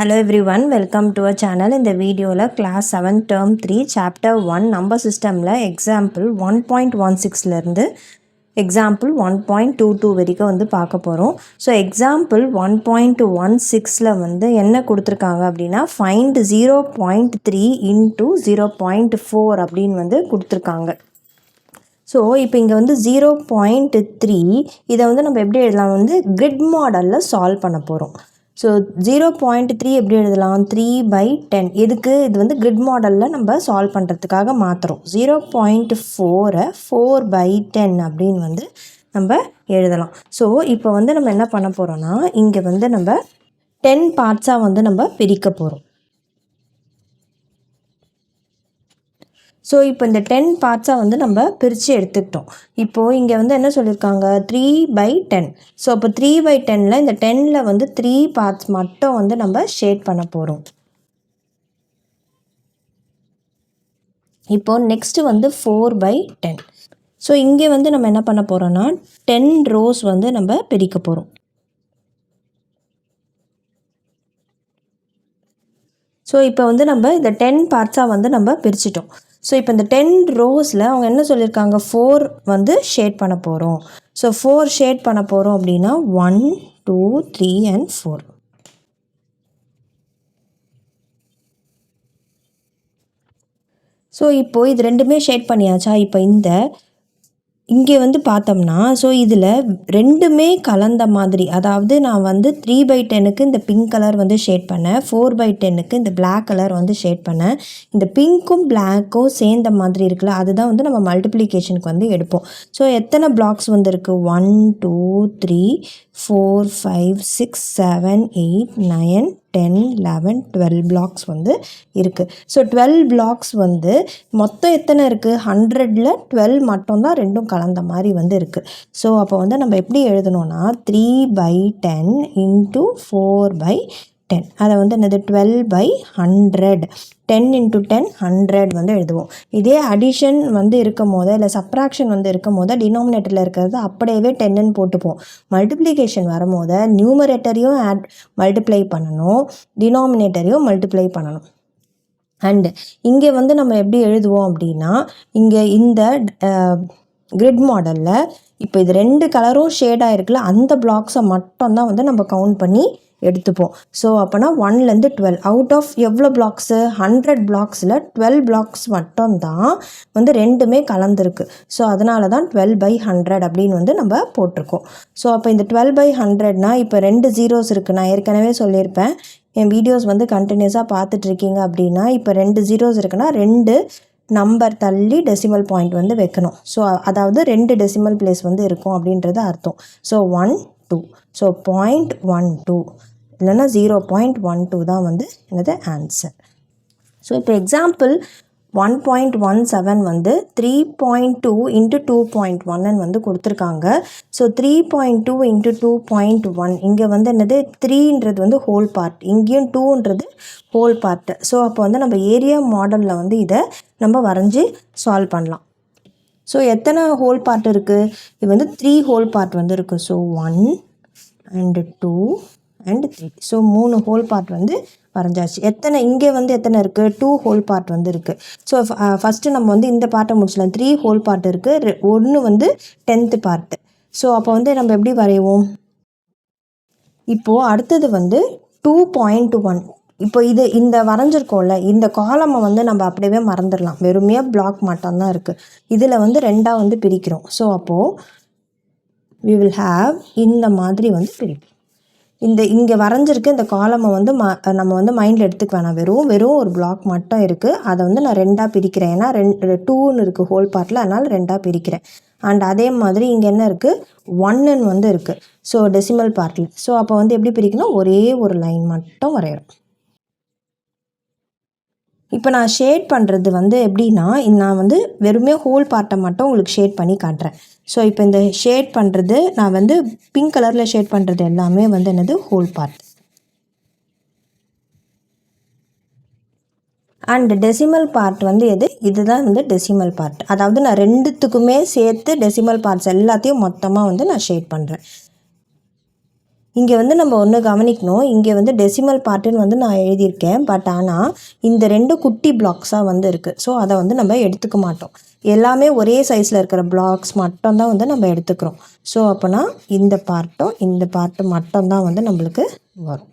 Hello everyone, welcome to our channel. In the video la class 7 term 3 chapter 1 number system la example 1.16 la irundhu example 1.22 வரைக்கும் வந்து பார்க்க போறோம். So example 1.16 ல வந்து என்ன கொடுத்திருக்காங்க அப்படினா find 0.3 into 0.4 அப்படினு வந்து கொடுத்திருக்காங்க. ஸோ இப்போ இங்கே வந்து 0.3 இதை வந்து நம்ம எப்படி எழுதலாம் வந்து கிரிட் மாடலில் சால்வ் பண்ண போகிறோம். ஸோ 0.3 எப்படி எழுதலாம் 3/10 எதுக்கு இது வந்து கிரிட் மாடலில் நம்ம சால்வ் பண்ணுறதுக்காக மாற்றுறோம். 0.4 4/10 அப்படின்னு வந்து நம்ம எழுதலாம். ஸோ இப்போ வந்து நம்ம என்ன பண்ண போகிறோன்னா இங்கே வந்து நம்ம 10 பார்ட்ஸாக வந்து நம்ம பிரிக்க போகிறோம். ஸோ இப்போ இந்த 10 பார்ட்ஸாக வந்து நம்ம பிரித்து எடுத்துக்கிட்டோம். இப்போது இங்கே வந்து என்ன சொல்லியிருக்காங்க 3/10. ஸோ அப்போ 3/10ல் இந்த 10ல் வந்து 3 பார்ட்ஸ் மட்டும் வந்து நம்ம ஷேட் பண்ண போகிறோம். இப்போது நெக்ஸ்ட்டு வந்து 4/10. ஸோ இங்கே வந்து நம்ம என்ன பண்ண போகிறோன்னா 10 ரோஸ் வந்து நம்ம பிரிக்க போகிறோம். ஸோ இப்போ வந்து நம்ம இந்த 10 பார்ட்ஸாக வந்து நம்ம பிரிச்சிட்டோம். ஸோ இப்போ இந்த 10 ரோஸில் அவங்க என்ன சொல்லியிருக்காங்க 4 வந்து ஷேட் பண்ண போகிறோம். ஸோ 4 ஷேட் பண்ண போகிறோம் அப்படின்னா 1 2 3 and 4. ஸோ இப்போது இது ரெண்டுமே ஷேட் பண்ணியாச்சா. இப்போ இங்கே வந்து பார்த்தோம்னா ஸோ இதில் ரெண்டுமே கலந்த மாதிரி, அதாவது நான் வந்து 3/10க்கு இந்த பிங்க் கலர் வந்து ஷேட் பண்ணேன், 4/10க்கு இந்த பிளாக் கலர் வந்து ஷேட் பண்ணேன். இந்த பிங்க்கும் பிளாக்கும் சேர்ந்த மாதிரி இருக்குல்ல, அதுதான் வந்து நம்ம மல்டிப்ளிகேஷனுக்கு வந்து எடுப்போம். ஸோ எத்தனை பிளாக்ஸ் வந்து இருக்குது 1 2 3 4 5 6 7 8 9 10 11 12 பிளாக்ஸ் வந்து இருக்குது. ஸோ 12 பிளாக்ஸ் வந்து மொத்தம் எத்தனை இருக்குது 100ல் 12 மட்டும்தான் ரெண்டும் கலந்த மாதிரி வந்து இருக்குது. ஸோ அப்போ வந்து நம்ம எப்படி எழுதணும்னா 3/10 into 4/10 அதை வந்து என்னது 12/100 10 into 10 100 வந்து எழுதுவோம். இதே அடிஷன் வந்து இருக்கும் போது இல்லை சப்ராக்ஷன் வந்து இருக்கும் போது டினாமினேட்டரில் இருக்கிறது அப்படியே 10ன்னு போட்டுப்போம். மல்டிப்ளிகேஷன் வரும்போது நியூமரேட்டரையும் மல்டிப்ளை பண்ணணும், டினாமினேட்டரையும் மல்டிப்ளை பண்ணணும். அண்டு இங்கே வந்து நம்ம எப்படி எழுதுவோம் அப்படின்னா இங்கே இந்த கிரிட் மாடலில் இப்போ இது 2 கலரும் ஷேடாக இருக்குல்ல, அந்த பிளாக்ஸை மட்டும்தான் வந்து நம்ம கவுண்ட் பண்ணி எடுத்துப்போம். ஸோ அப்போனா 1லேருந்து 12 அவுட் ஆஃப் எவ்வளோ பிளாக்ஸு 100 பிளாக்ஸில் 12 பிளாக்ஸ் மட்டும்தான் வந்து ரெண்டுமே கலந்துருக்கு. ஸோ அதனால தான் 12/100 அப்படின்னு வந்து நம்ம போட்டிருக்கோம். ஸோ அப்போ இந்த 12/100னா இப்போ 2 ஜீரோஸ் இருக்குது. நான் ஏற்கனவே சொல்லியிருப்பேன், என் வீடியோஸ் வந்து கண்டினியூஸாக பார்த்துட்ருக்கீங்க அப்படின்னா இப்போ 2 ஜீரோஸ் இருக்குன்னா 2 நம்பர் தள்ளி டெசிமல் பாயிண்ட் வந்து வைக்கணும். ஸோ அதாவது 2 டெசிமல் பிளேஸ் வந்து இருக்கும் அப்படின்றது அர்த்தம். ஸோ 1 2 ஸோ 0.12 இல்லைன்னா 0.12 தான் வந்து என்னது ஆன்சர். ஸோ இப்போ எக்ஸாம்பிள் 1.17 வந்து 3.2 into 2.1 வந்து கொடுத்துருக்காங்க. ஸோ 3.2 into 2.1 இங்கே வந்து என்னது 3ன்றது வந்து ஹோல் பார்ட், இங்கேயும் 2ன்றது ஹோல் பார்ட்டு. ஸோ அப்போ வந்து நம்ம ஏரியா மாடலில் வந்து இதை நம்ம வரைஞ்சி சால்வ் பண்ணலாம். ஸோ எத்தனை ஹோல் பார்ட் இருக்குது, இது வந்து 3 ஹோல் பார்ட் வந்து இருக்குது. So 1 and 2 and 3. So 3 whole part வந்து வரைஞ்சாச்சு. இங்கே வந்து எத்தனை இருக்குது 2 ஹோல் பார்ட் வந்து இருக்குது. ஸோ ஃபஸ்ட்டு நம்ம வந்து இந்த பார்ட்டை முடிச்சலாம். 3 ஹோல் பார்ட் இருக்குது, 1 வந்து 10th பார்ட்டு. ஸோ அப்போ வந்து நம்ம எப்படி வரைவோம், இப்போது அடுத்தது வந்து 2.1. இப்போ இந்த வரைஞ்சிருக்கோம்ல, இந்த காலமை வந்து நம்ம அப்படியே மறந்துடலாம், வெறுமையாக பிளாக் மட்டும்தான் இருக்குது. இதில் வந்து 2ஆக வந்து பிரிக்கிறோம். ஸோ அப்போது we will have இந்த மாதிரி வந்து பிரிப்போம். இங்கே வரைஞ்சிருக்கு இந்த காலமை வந்து நம்ம வந்து மைண்டில் எடுத்துக்க வேணாம், வெறும் ஒரு பிளாக் மட்டும் இருக்குது. அதை வந்து நான் 2ஆக பிரிக்கிறேன், ஏன்னா 2ன்னு இருக்குது ஹோல் பார்ட்டில், அதனால் 2ஆக பிரிக்கிறேன். அண்ட் அதே மாதிரி இங்கே என்ன இருக்குது 1ன்னு வந்து இருக்குது. ஸோ டெசிமல் பார்ட்டில். ஸோ அப்போ வந்து எப்படி பிரிக்கணும், ஒரே ஒரு லைன் மட்டும் வரைகிறோம். இப்போ நான் ஷேட் பண்ணுறது வந்து எப்படின்னா நான் வந்து வெறுமே ஹோல் பார்ட்டை மட்டும் உங்களுக்கு ஷேட் பண்ணி காட்டுறேன். ஸோ இப்போ இந்த ஷேட் பண்ணுறது நான் வந்து பிங்க் கலரில் ஷேட் பண்ணுறது எல்லாமே வந்து என்னது whole part. And decimal part வந்து இதுதான் வந்து டெசிமல் பார்ட். அதாவது நான் ரெண்டுத்துக்குமே சேர்த்து டெசிமல் பார்ட்ஸ் எல்லாத்தையும் மொத்தமாக வந்து நான் ஷேட் பண்ணுறேன். இங்கே வந்து நம்ம ஒன்று கவனிக்கணும். இங்கே வந்து டெசிமல் பார்ட்டுன்னு வந்து நான் எழுதியிருக்கேன். பட் ஆனால் இந்த 2 குட்டி பிளாக்ஸாக வந்து இருக்குது. ஸோ அதை வந்து நம்ம எடுத்துக்க மாட்டோம். எல்லாமே ஒரே சைஸில் இருக்கிற பிளாக்ஸ் மட்டும்தான் வந்து நம்ம எடுத்துக்கிறோம். ஸோ அப்போனா இந்த பார்ட்டு மட்டும்தான் வந்து நம்மளுக்கு வரும்.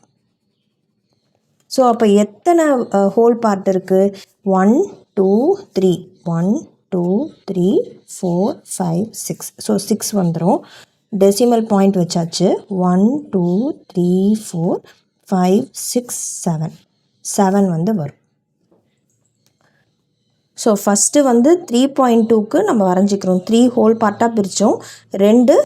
ஸோ அப்போ எத்தனை ஹோல் பார்ட் இருக்குது? 1 2 3 1 2 3 4 5 6. ஸோ 6 வந்துடும். டெசிமல் பாயிண்ட் வச்சாச்சு. 1 2 3 4 5 6 7 வந்து வரும். ஸோ ஃபஸ்ட்டு வந்து 3.2க்கு நம்ம வரைஞ்சிக்கிறோம். 3 ஹோல் பார்ட்டாக பிரித்தோம். 2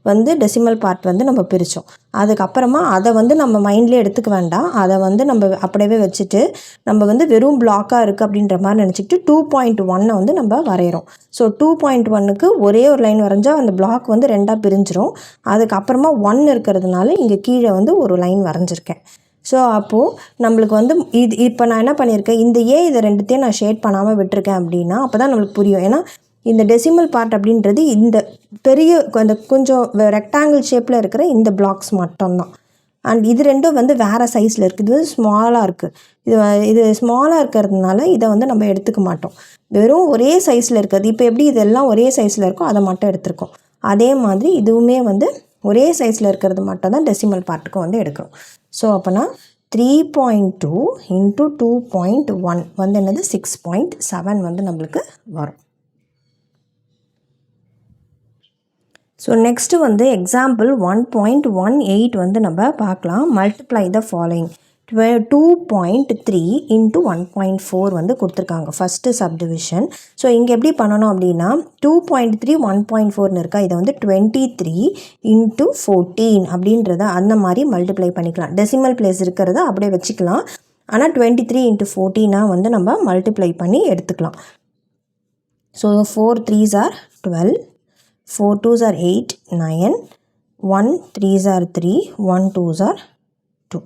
வந்து டெசிமல் பார்ட் வந்து நம்ம பிரித்தோம். அதுக்கப்புறமா அதை வந்து நம்ம மைண்ட்லேயே எடுத்துக்க வேண்டாம். அதை வந்து நம்ம அப்படியே வச்சுட்டு நம்ம வந்து வெறும் பிளாக்காக இருக்குது அப்படின்ற மாதிரி நினச்சிக்கிட்டு 2.1 வந்து நம்ம வரைகிறோம். ஸோ 2.1க்கு ஒரே ஒரு லைன் வரைஞ்சால் அந்த பிளாக் வந்து 2ஆக பிரிஞ்சிரும். அதுக்கப்புறமா 1 இருக்கிறதுனால இங்கே கீழே வந்து ஒரு லைன் வரைஞ்சிருக்கேன். ஸோ அப்போது நம்மளுக்கு வந்து இப்போ நான் என்ன பண்ணியிருக்கேன், இந்த இதை ரெண்டுத்தையும் நான் ஷேட் பண்ணாமல் விட்டுருக்கேன் அப்படின்னா அப்போ தான் நம்மளுக்கு புரியும். ஏன்னா இந்த டெசிமல் பார்ட் அப்படின்றது இந்த பெரிய அந்த கொஞ்சம் ரெக்டாங்கிள் ஷேப்பில் இருக்கிற இந்த பிளாக்ஸ் மட்டும்தான். அண்ட் இது ரெண்டும் வந்து வேறு சைஸில் இருக்குது. இது ஸ்மாலாக இருக்குது. இது ஸ்மாலாக இருக்கிறதுனால இதை வந்து நம்ம எடுத்துக்க மாட்டோம். வெறும் ஒரே சைஸில் இருக்கிறது. இப்போ எப்படி இதெல்லாம் ஒரே சைஸில் இருக்கோ அதை மட்டும் எடுத்துருக்கோம். அதே மாதிரி இதுவுமே வந்து ஒரே சைஸில் இருக்கிறது மட்டும் தான் டெசிமல் பார்ட்டுக்கு வந்து எடுக்கிறோம். ஸோ அப்போனா 3.2 இன்ட்டு 2.1 வந்து என்னது 6.7 வந்து நம்மளுக்கு வரும். ஸோ நெக்ஸ்ட்டு வந்து எக்ஸாம்பிள் 1.18 வந்து நம்ம பார்க்கலாம். Multiply the following. 2.3 இன்ட்டு 1.4 வந்து கொடுத்துருக்காங்க ஃபஸ்ட்டு சப்டிவிஷன். ஸோ இங்கே எப்படி பண்ணணும் அப்படின்னா 2.3 1.4ன்னு இருக்கா, இதை வந்து 23 இன்ட்டு 14 அப்படின்றத அந்த மாதிரி மல்டிப்ளை பண்ணிக்கலாம். டெசிமல் பிளேஸ் இருக்கிறத அப்படியே வச்சுக்கலாம். ஆனால் 23 இன்ட்டு 14 வந்து நம்ம மல்டிப்ளை பண்ணி எடுத்துக்கலாம். So 4 3s are 12, 4 2s are 8, 9, 1 3s are 3, 1 2s are 2.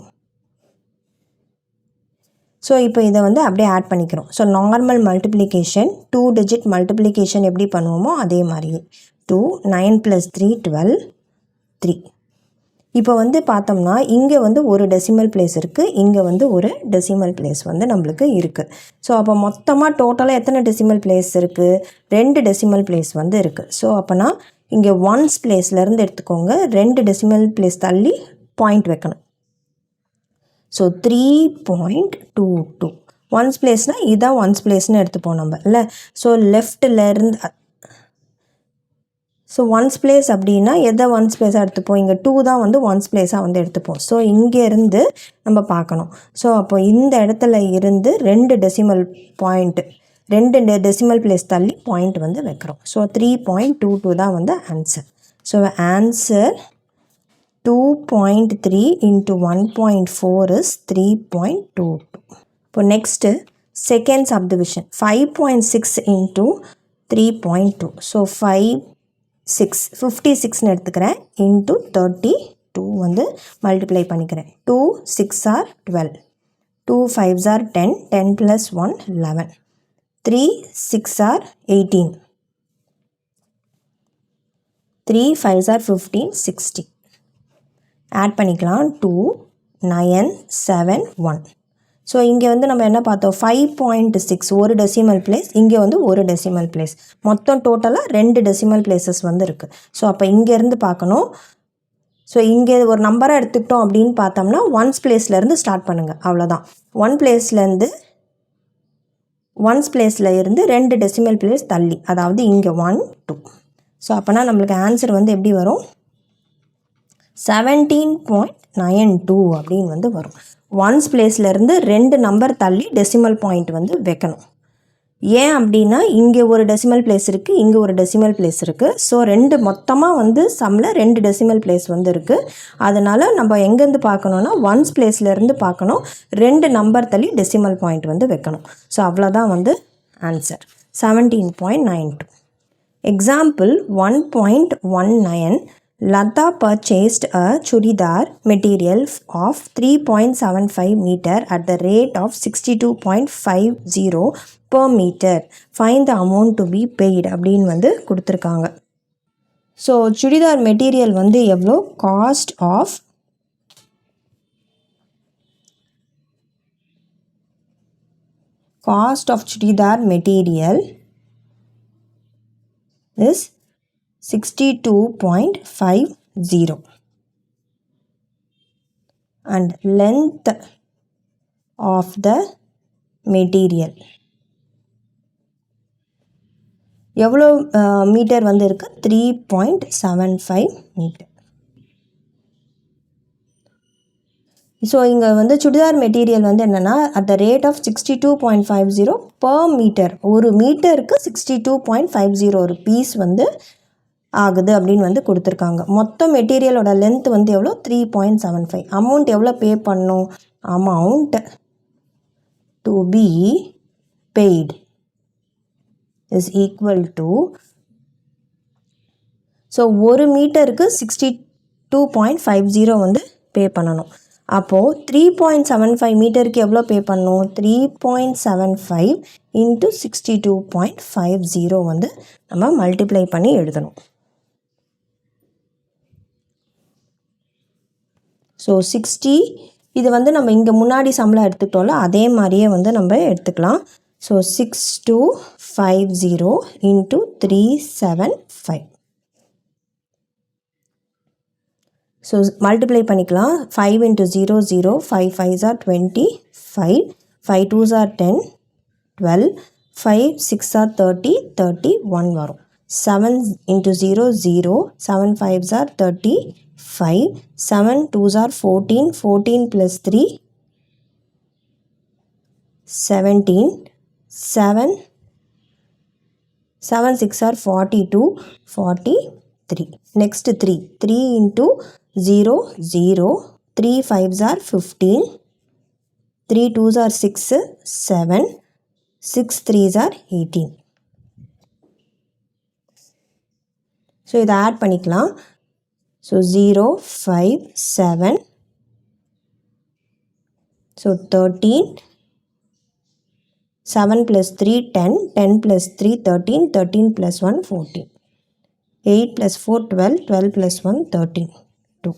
So இப்போ இதை வந்து அப்படியே ஆட் பண்ணிக்கிறோம். So normal multiplication 2 digit multiplication எப்படி பண்ணுவோமோ அதே மாதிரி 2 9 + 3 12 3. இப்போ வந்து பார்த்தோம்னா இங்கே வந்து ஒரு டெசிமல் பிளேஸ் இருக்குது, இங்கே வந்து ஒரு டெசிமல் பிளேஸ் வந்து நம்மளுக்கு இருக்குது. ஸோ அப்போ மொத்தமாக டோட்டலாக எத்தனை டெசிமல் பிளேஸ் இருக்குது? 2 டெசிமல் பிளேஸ் வந்து இருக்குது. ஸோ அப்போனா இங்கே ஒன்ஸ் பிளேஸ்லேருந்து எடுத்துக்கோங்க. 2 டெசிமல் பிளேஸ் தள்ளி பாயிண்ட் வைக்கணும். ஸோ 3.22 ஒன்ஸ் பிளேஸ்னால் இதுதான் ஒன்ஸ் பிளேஸ்னு எடுத்துப்போம் நம்ம இல்லை. ஸோ லெஃப்டிலேருந்து ஸோ ஒன்ஸ் பிளேஸ் அப்படின்னா எதை ஒன்ஸ் பிளேஸாக எடுத்துப்போம்? இங்கே 2 தான் வந்து ஒன்ஸ் பிளேஸாக வந்து எடுத்துப்போம். ஸோ இங்கேருந்து நம்ம பார்க்கணும். ஸோ அப்போ இந்த இடத்துல இருந்து 2 டெசிமல் பாயிண்ட்டு 2 டெசிமல் பிளேஸ் தள்ளி பாயிண்ட் வந்து வைக்கிறோம். ஸோ 3.22 தான் வந்து answer. So answer 2.3 into 1.4 is 3.22. இப்போ next second subdivision 5.6 into 3.2. So 56ன்னு எடுத்துக்கிறேன். இன்ட்டு 32 வந்து மல்டிப்ளை பண்ணிக்கிறேன். 2 6 are 12, 2 5s are 10, 10 + 1 11, 3 6 are 18, 3 5s are 15 60. Add பண்ணிக்கலாம். 2 9 7 1. ஸோ இங்கே வந்து நம்ம என்ன பார்த்தோம்? 5.6 ஒரு டெசிமல் பிளேஸ், இங்கே வந்து ஒரு டெசிமல் பிளேஸ், மொத்தம் டோட்டலாக 2 டெசிமல் பிளேசஸ் வந்து இருக்குது. ஸோ அப்போ இங்கேருந்து பார்க்கணும். ஸோ இங்கே ஒரு நம்பராக எடுத்துக்கிட்டோம் அப்படின்னு பார்த்தோம்னா ஒன்ஸ் பிளேஸ்லேருந்து ஸ்டார்ட் பண்ணுங்கள், அவ்வளோதான். ஒன்ஸ் பிளேஸில் இருந்து 2 டெசிமல் பிளேஸ் தள்ளி, அதாவது இங்கே 1 2. ஸோ அப்போனா நம்மளுக்கு ஆன்சர் வந்து எப்படி வரும்? 17.92 அப்படின்னு வந்து வரும். ஒன்ஸ் பிளேஸ்லேருந்து 2 நம்பர் தள்ளி டெசிமல் பாயிண்ட் வந்து வைக்கணும். ஏன் அப்படின்னா இங்கே ஒரு டெசிமல் பிளேஸ் இருக்குது, இங்கே ஒரு டெசிமல் பிளேஸ் இருக்குது. ஸோ 2 மொத்தமாக வந்து சம்மில் 2 டெசிமல் பிளேஸ் வந்து இருக்குது. அதனால் நம்ம எங்கேருந்து பார்க்கணுன்னா ஒன்ஸ் பிளேஸ்லேருந்து பார்க்கணும், 2 நம்பர் தள்ளி டெசிமல் பாயிண்ட் வந்து வைக்கணும். ஸோ அவ்வளோதான் வந்து answer 17.92. Example 1.19. Lata purchased a churidar material of 3.75 meter at the rate of 62.50 per meter. Find the amount to be paid அப்படின்னு வந்து கொடுத்துருக்காங்க. ஸோ சுடிதார் மெட்டீரியல் வந்து எவ்வளோ? Cost of Cost of chudidar material is 62.50 and length of the material எவ்வளோ metre வந்து இருக்கு 3.75 metre. So இங்கே வந்து சுடிதார் மெட்டீரியல் வந்து என்னென்னா at the rate of 62.50 per metre, ஒரு மீட்டருக்கு 62.50 ருபீஸ் வந்து ஆகுது அப்படின்னு வந்து கொடுத்துருக்காங்க. மொத்தம் மெட்டீரியலோட லென்த் வந்து எவ்வளோ 3.75. அமௌண்ட் எவ்வளோ பே பண்ணணும், amount to be paid is equal to, so ஒரு மீட்டருக்கு 62.50 வந்து பே பண்ணணும். அப்போது 3.75 மீட்டருக்கு எவ்வளோ பே பண்ணணும், 3.75 இன்ட்டு 62.50 வந்து நம்ம மல்டிப்ளை பண்ணி எழுதணும். ஸோ 60, இது வந்து நம்ம இங்கே முன்னாடி சம்பளம் எடுத்துக்கிட்டோம்ல அதே மாதிரியே வந்து நம்ம எடுத்துக்கலாம். So 6250 into 375. ஸோ மல்டிப்ளை பண்ணிக்கலாம். 5 into 0 0, 5 5s are 25, 5 2s are 10, 12, 5 6 are 30, 31 வரும். 7 into 0 0, 7 5s are 35, 7 2s are 14, 14 plus 3 17, 7 6 are 42, 43. Next 3 into 0 0, 3 5s are 15, 3 2s are 6, 7, 6 3s are 18. So இதை ஆட் பண்ணிக்கலாம். So 0 5 7, so 13, 7 plus 3 10, 10 plus 3 13, 13 plus 1 14, 8 plus 4 12, 12 plus 1 13, 2.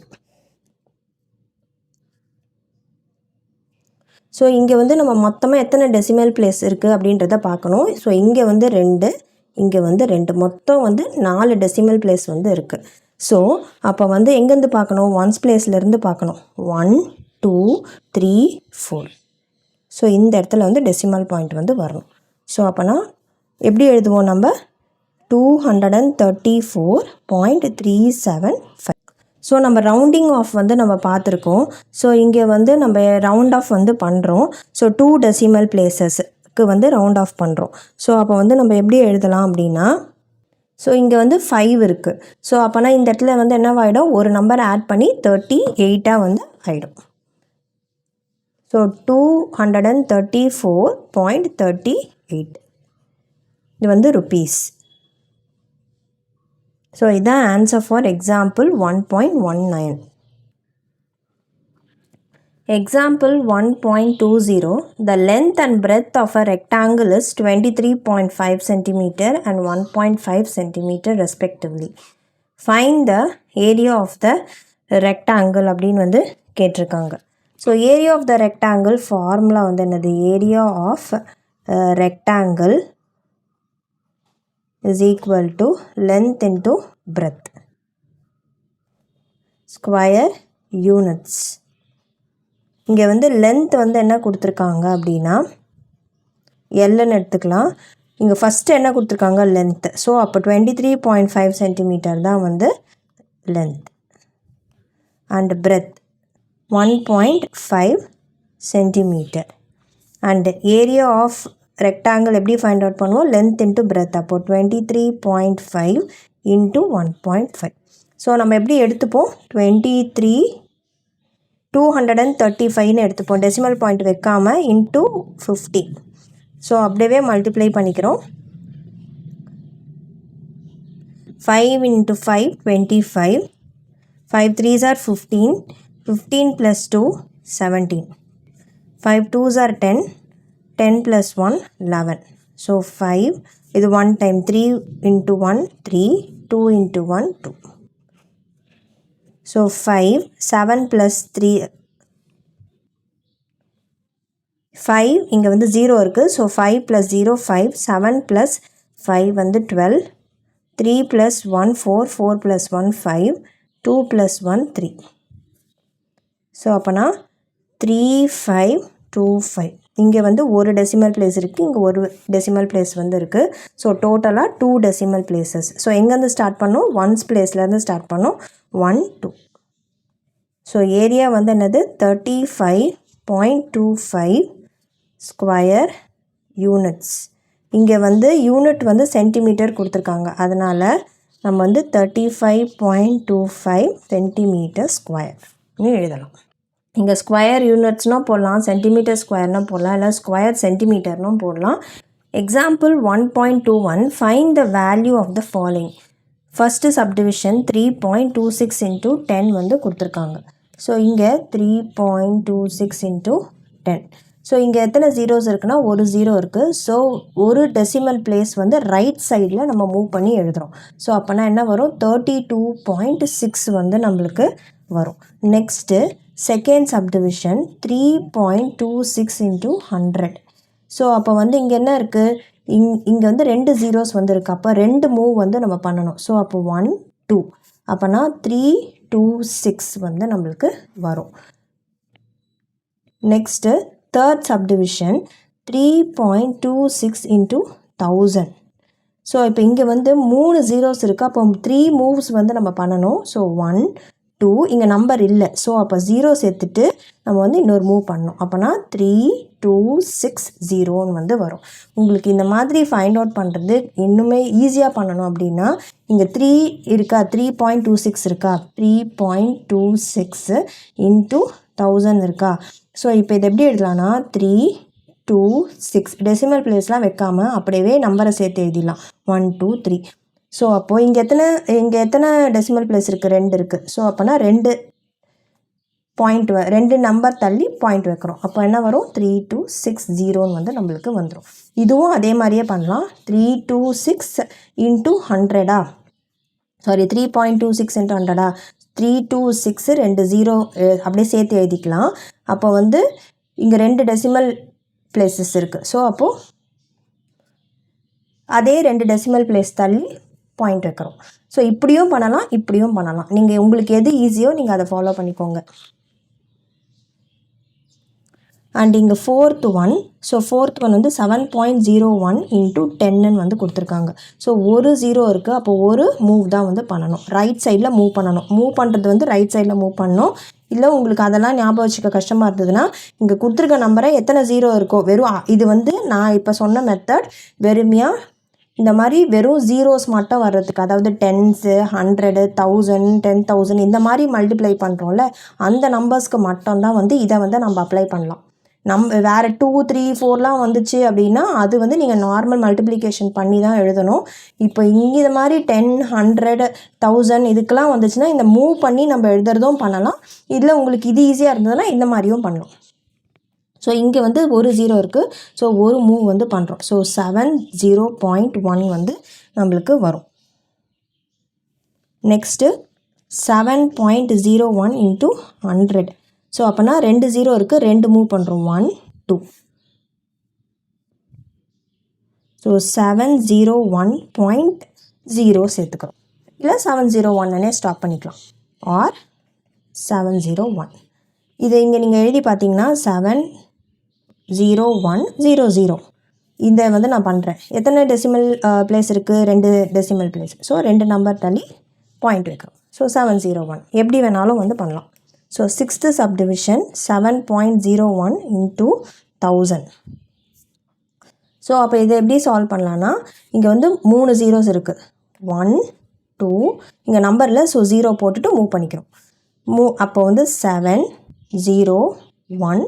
So இங்கே வந்து நம்ம மொத்தமாக எத்தனை decimal place இருக்குது அப்படின்றத பார்க்கணும். ஸோ இங்கே வந்து 2, இங்கே வந்து 2, மொத்தம் வந்து 4 டெசிமல் பிளேஸ் வந்து இருக்குது. ஸோ அப்போ வந்து எங்கேருந்து பார்க்கணும், ஒன்ஸ் பிளேஸ்லேருந்து பார்க்கணும். 1 2 3 4. ஸோ இந்த இடத்துல வந்து டெசிமல் பாயிண்ட் வந்து வரணும். ஸோ அப்போனா எப்படி எழுதுவோம், நம்ம 234.375. ஸோ நம்ம ரவுண்டிங் ஆஃப் வந்து நம்ம பார்த்துருக்கோம். ஸோ இங்கே வந்து நம்ம ரவுண்ட் ஆஃப் வந்து பண்ணுறோம். ஸோ 2 டெசிமல் பிளேசஸ்க்கு வந்து ரவுண்ட் ஆஃப் பண்ணுறோம். ஸோ அப்போ வந்து நம்ம எப்படி எழுதலாம் அப்படின்னா, ஸோ இங்கே வந்து 5 இருக்குது. ஸோ அப்போனா இந்த இடத்துல வந்து என்னவாயிடும், ஒரு நம்பர் ஆட் பண்ணி 38 வந்து ஆகிடும். ஸோ 234.38 இது வந்து ருபீஸ். ஸோ இதுதான் answer for example 1.19. Example 1.20, the length and breadth of a rectangle is 23.5 cm and 1.5 cm respectively. Find the area of the rectangle அப்படின்னு வந்து கேட்டிருக்காங்க. So area of the rectangle formula வந்து என்னது, area of rectangle is equal to length into breadth, square units. இங்கே வந்து length வந்து என்ன கொடுத்துருக்காங்க அப்படின்னா எல்லுன்னு எடுத்துக்கலாம். இங்கே ஃபஸ்ட்டு என்ன கொடுத்துருக்காங்க, லென்த்து. ஸோ அப்போ 23.5 சென்டிமீட்டர் தான் வந்து length. And breadth 1.5 centimetre. And area of rectangle எப்படி ஃபைண்ட் அவுட் பண்ணுவோம், லென்த் இன்ட்டு பிரெத். அப்போது 23.5 இன்ட்டு 1.5. ஸோ நம்ம எப்படி எடுத்துப்போம், 235ன்னு எடுத்துப்போம். டெசிமல் பாயிண்ட் வைக்காமல் இன்ட்டு 50. ஸோ அப்படியே மல்டிப்ளை பண்ணிக்கிறோம். 5 into 5 25, 5 3s are 15, 15 plus 2 17, 5 2s are 10, 10 plus 1 11. So 5 இது 1 time, 3 into 1 3, 2 into 1 2. So 5, 7 plus 3, 5 இங்கே வந்து 0 இருக்குது. ஸோ 5 + 0 5, 7 + 5 வந்து 12, 3 + 1 4, 4 + 1 5, 2 + 1 3. ஸோ அப்போனா 3 5 2 5. இங்கே வந்து ஒரு டெசிமல் பிளேஸ் இருக்குது, இங்கே ஒரு டெசிமல் பிளேஸ் வந்து இருக்குது. ஸோ டோட்டலாக 2 டெசிமல் பிளேசஸ். ஸோ எங்கேருந்து ஸ்டார்ட் பண்ணோம்? ஒன்ஸ் பிளேஸ்லேருந்து ஸ்டார்ட் பண்ணோம். 1 2. ஸோ ஏரியா வந்து என்னது? 35.25 ஸ்கொயர் யூனிட்ஸ். இங்கே வந்து யூனிட் வந்து சென்டிமீட்டர் கொடுத்துருக்காங்க, அதனால் நம்ம வந்து 35.25 சென்டிமீட்டர் ஸ்கொயர்னு எழுதலாம். இங்கே ஸ்கொயர் யூனிட்ஸ்னால் போடலாம், சென்டிமீட்டர் ஸ்கொயர்னால் போடலாம், இல்லை ஸ்கொயர் சென்டிமீட்டர்னும் போடலாம். Example 1.21 find the value of the following. First subdivision 3.26 × 10 வந்து கொடுத்துருக்காங்க. ஸோ இங்கே 3.26 × 10. ஸோ இங்கே எத்தனை ஜீரோஸ் இருக்குன்னா ஒரு ஜீரோ இருக்குது. ஸோ ஒரு டெசிமல் பிளேஸ் வந்து ரைட் சைடில் நம்ம மூவ் பண்ணி எழுதுகிறோம். ஸோ அப்போனா என்ன வரும்? 32.6 வந்து நம்மளுக்கு வரும். Next second subdivision 3.26 × 100. ஸோ அப்போ வந்து இங்கே என்ன இருக்குது? இங்கே வந்து 2 ஜீரோஸ் வந்து இருக்குது. அப்போ 2 மூவ் வந்து நம்ம பண்ணணும். ஸோ அப்போ 1 2, அப்போனா 326 வந்து நம்மளுக்கு வரும். Next third subdivision 3.26 × 1000. ஸோ இப்போ இங்கே வந்து 3 ஜீரோஸ் இருக்குது. அப்போ 3 மூவ்ஸ் வந்து நம்ம பண்ணணும். ஸோ 1 2, இங்கே நம்பர் இல்லை. ஸோ அப்போ 0 சேர்த்துட்டு நம்ம வந்து இன்னொரு மூவ் பண்ணணும். அப்போனா 3260 வந்து வரும். உங்களுக்கு இந்த மாதிரி ஃபைண்ட் அவுட் பண்ணுறது இன்னுமே ஈஸியாக பண்ணணும் அப்படின்னா இங்கே 3 இருக்கா, 3.26 இருக்கா, 3.26 × 1000 இருக்கா. ஸோ இப்போ இது எப்படி எழுதலாம்னா 326 டெசிமல் பிளேஸ்லாம் வைக்காமல் அப்படியே நம்பரை சேர்த்து எழுதிடலாம். 1 2 3. ஸோ அப்போது இங்கே எத்தனை டெசிமல் பிளேஸ் இருக்குது? 2 இருக்குது. ஸோ அப்போனா 2 நம்பர் தள்ளி பாயிண்ட் வைக்கிறோம். அப்போ என்ன வரும்? 3260 வந்து நம்மளுக்கு வந்துடும். இதுவும் அதே மாதிரியே பண்ணலாம். 326 × 100 சாரி 3.26 × 100 326 2 0 அப்படியே சேர்த்து எழுதிக்கலாம். அப்போ வந்து இங்கே 2 டெசிமல் பிளேசஸ் இருக்குது. ஸோ அப்போது அதே 2 டெசிமல் பிளேஸ் தள்ளி பாயிண்ட் வைக்கிறோம். ஸோ இப்படியும் பண்ணலாம், இப்படியும் பண்ணலாம். நீங்கள் உங்களுக்கு எது ஈஸியோ நீங்கள் அதை ஃபாலோ பண்ணிக்கோங்க. அண்ட் இங்கே ஃபோர்த் ஒன் வந்து 7.01 × 10 வந்து கொடுத்துருக்காங்க. ஸோ ஒரு ஜீரோ இருக்குது. அப்போ ஒரு மூவ் தான் வந்து பண்ணணும். ரைட் சைடில் மூவ் பண்ணணும். மூவ் பண்ணுறது வந்து ரைட் சைடில் மூவ் பண்ணணும். இல்லை உங்களுக்கு அதெல்லாம் ஞாபகம் வச்சுக்க கஷ்டமாக இருந்ததுன்னா இங்கே கொடுத்துருக்க நம்பரை எத்தனை ஜீரோ இருக்கோ வெறும் இது வந்து நான் இப்போ சொன்ன மெத்தட் வெறுமையாக இந்த மாதிரி வெறும் ஜீரோஸ் மட்டும் வர்றதுக்கு, அதாவது 10s 100 1000 10,000 இந்த மாதிரி மல்டிப்ளை பண்ணுறோம்ல, அந்த நம்பர்ஸ்க்கு மட்டும்தான் வந்து இதை வந்து நம்ம அப்ளை பண்ணலாம். வேறு 2 3 4லாம் வந்துச்சு அப்படின்னா அது வந்து நீங்கள் நார்மல் மல்டிப்ளிகேஷன் பண்ணி தான் எழுதணும். இப்போ இங்கே இது மாதிரி 10 100 1000 இதுக்கெல்லாம் வந்துச்சுன்னா இந்த மூவ் பண்ணி நம்ம எழுதுறதும் பண்ணலாம். இதில் உங்களுக்கு இது ஈஸியாக இருந்ததுன்னா இந்த மாதிரியும் பண்ணலாம். ஸோ இங்கே வந்து ஒரு ஜீரோ இருக்குது. ஸோ ஒரு மூவ் வந்து பண்ணுறோம். ஸோ 70.1 வந்து நம்மளுக்கு வரும். நெக்ஸ்ட்டு 7.01 × 100. ஸோ அப்போனா 2 ஜீரோ இருக்குது, 2 மூவ் பண்ணுறோம். 1 2. ஸோ 701.0 சேர்த்துக்கிறோம். இல்லை 701 ஸ்டாப் பண்ணிக்கலாம். ஆர் 701. இதை இங்கே நீங்கள் எழுதி பார்த்தீங்கன்னா 70100 இதை வந்து நான் பண்ணுறேன். எத்தனை டெசிமல் பிளேஸ் இருக்குது? 2 டெசிமல் பிளேஸ். ஸோ 2 நம்பர் தள்ளி பாயிண்ட் வைக்கிறோம். ஸோ 701 எப்படி வேணாலும் வந்து பண்ணலாம். So sixth subdivision 7.01 × 1000. ஸோ அப்போ இதை எப்படி சால்வ் பண்ணலான்னா இங்கே வந்து 3 ஜீரோஸ் இருக்குது. 1 2 இங்கே நம்பரில் ஸோ 0 போட்டுட்டு மூவ் பண்ணிக்கிறோம். அப்போ வந்து 701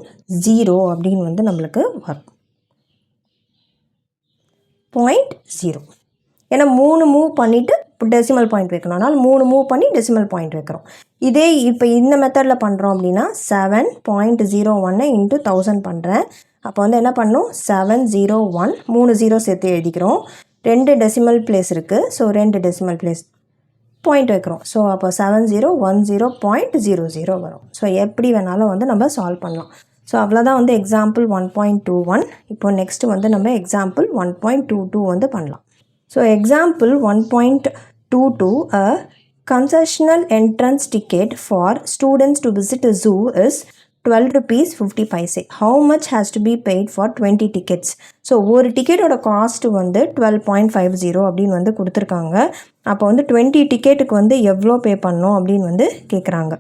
அப்படின்னு வந்து நம்மளுக்கு வரும். 0.0 ஏன்னா 3 மூவ் பண்ணிவிட்டு டெசிமல் பாயிண்ட் வைக்கணும். அதனால் 3 மூவ் பண்ணி டெசிமல் பாயிண்ட் வைக்கிறோம். இதே இப்போ இந்த மெத்தடில் பண்ணுறோம் அப்படின்னா 7.01 × 1000 பண்ணுறேன். அப்போ வந்து என்ன பண்ணணும்? 701 3 ஜீரோ சேர்த்து எழுதிக்கிறோம். 2 டெசிமல் பிளேஸ் இருக்குது. ஸோ 2 டெசிமல் பிளேஸ் பாயிண்ட் வைக்கிறோம். ஸோ அப்போ 7010.00 வரும். ஸோ எப்படி வேணாலும் வந்து நம்ம சால்வ் பண்ணலாம். ஸோ அவ்வளோதான் வந்து எக்ஸாம்பிள் 1.21. இப்போ நெக்ஸ்ட்டு வந்து நம்ம எக்ஸாம்பிள் 1.22 வந்து பண்ணலாம். So example 1.22 a concessional entrance ticket for students to visit a zoo is 12 rupees 50 paise. How much has to be paid for 20 tickets? So ஒரு டிக்கெட்டோட காஸ்ட் வந்து 12.50 அப்படின்னு வந்து கொடுத்துருக்காங்க. அப்போ வந்து 20 டிக்கெட்டுக்கு வந்து எவ்வளோ பே பண்ணணும் அப்படின்னு வந்து கேட்குறாங்க.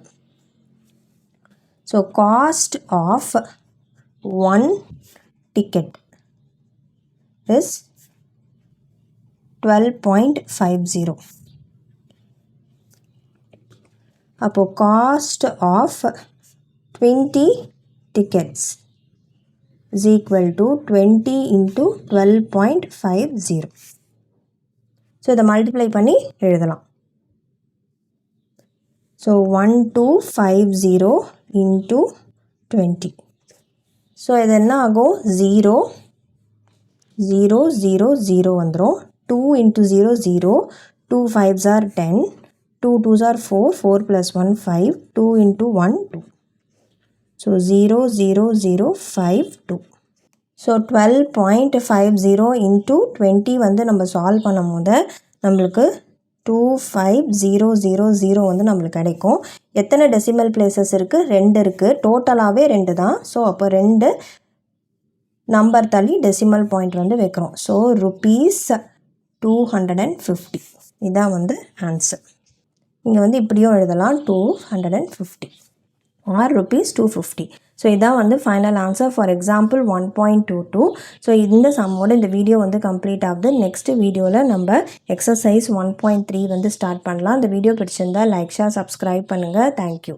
So cost of 1 ticket is 12.50. அப்போ cost of 20 tickets is equal to 20 into 12.50. So இதை மல்டிப்ளை பண்ணி எழுதலாம். So 1250 into 20. ஸோ இது என்ன ஆகும்? 0 0 0 0 வந்துடும். 2 into 0 0, 2 5s are 10, 2 2s are 4, 4 plus 1 5, 2 into 1 2. So 0 0 0 5 2. So 12.50 into 20 வந்து நம்ம சால்வ் பண்ணும் போது நம்மளுக்கு 25000 வந்து நம்மளுக்கு கிடைக்கும். எத்தனை டெசிமல் பிளேசஸ் இருக்குது? 2 இருக்குது. டோட்டலாகவே 2 தான். ஸோ அப்போ 2 நம்பர் தள்ளி டெசிமல் பாயிண்ட் வந்து வைக்கிறோம். ஸோ ₹250 இதான் வந்து ஆன்சர். இங்கே வந்து இப்படியும் எழுதலாம் 250 ஆர் ₹250. ஸோ இதான் வந்து final answer for example 1.22. So இந்த சம்மோட இந்த வீடியோ வந்து கம்ப்ளீட் ஆகுது. நெக்ஸ்ட் வீடியோவில் நம்ம எக்ஸசைஸ் 1.3 வந்து ஸ்டார்ட் பண்ணலாம். இந்த வீடியோ பிடிச்சிருந்தா லைக் ஷேர் சப்ஸ்கிரைப் பண்ணுங்கள். தேங்க்யூ.